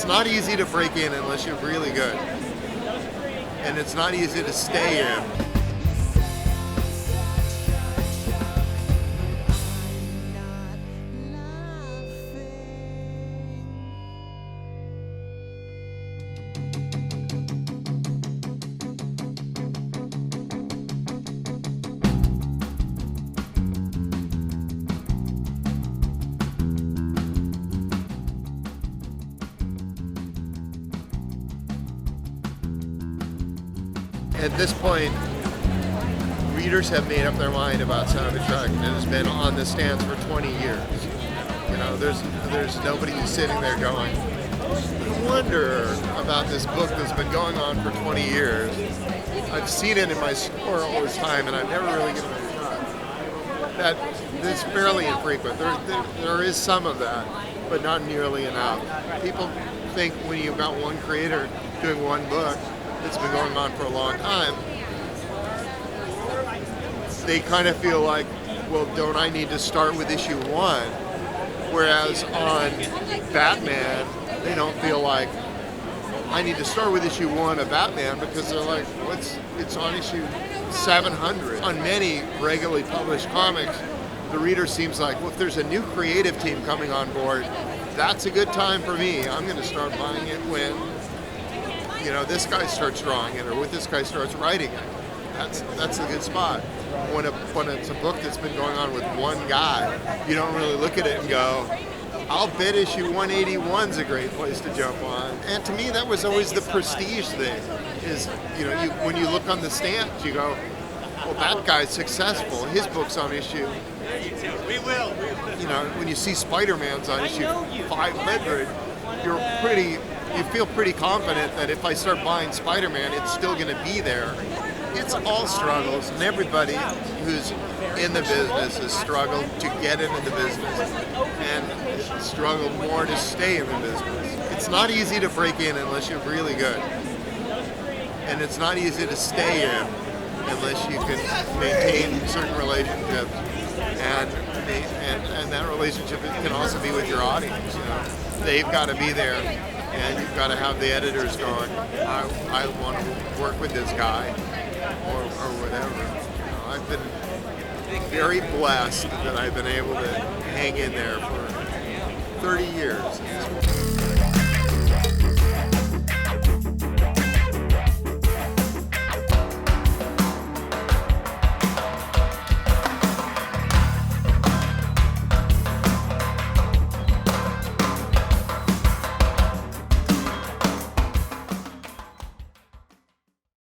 It's not easy to break in unless you're really good. And it's not easy to stay in. At this point, readers have made up their mind about Sound of Truck, and it has been on the stands for 20 years. You know, there's nobody who's sitting there going, I wonder about this book that's been going on for 20 years. I've seen it in my store all this time, and I've never really given it a shot. That is fairly infrequent. There is some of that, but not nearly enough. People think when you've got one creator doing one book, it's been going on for a long time, they kind of feel like, well, don't I need to start with issue 1? Whereas on Batman, they don't feel like I need to start with issue 1 of Batman because they're like, it's on issue 700. On many regularly published comics, the reader seems like, well, if there's a new creative team coming on board, that's a good time for me. I'm going to start buying it when this guy starts drawing it, or when this guy starts writing it. That's a good spot. When it's a book that's been going on with one guy, you don't really look at it and go, I'll bet issue 181's a great place to jump on. And to me, that was always the prestige thing. Is when you look on the stands, you go, well, that guy's successful. His book's on issue. We will. When you see Spider-Man's on issue 500, you feel pretty confident that if I start buying Spider-Man, it's still going to be there. It's all struggles, and everybody who's in the business has struggled to get into the business and struggled more to stay in the business. It's not easy to break in unless you're really good. And it's not easy to stay in unless you can maintain certain relationships. And that relationship can also be with your audience. They've got to be there. And you've got to have the editors going, I want to work with this guy, or whatever. I've been very blessed that I've been able to hang in there for 30 years.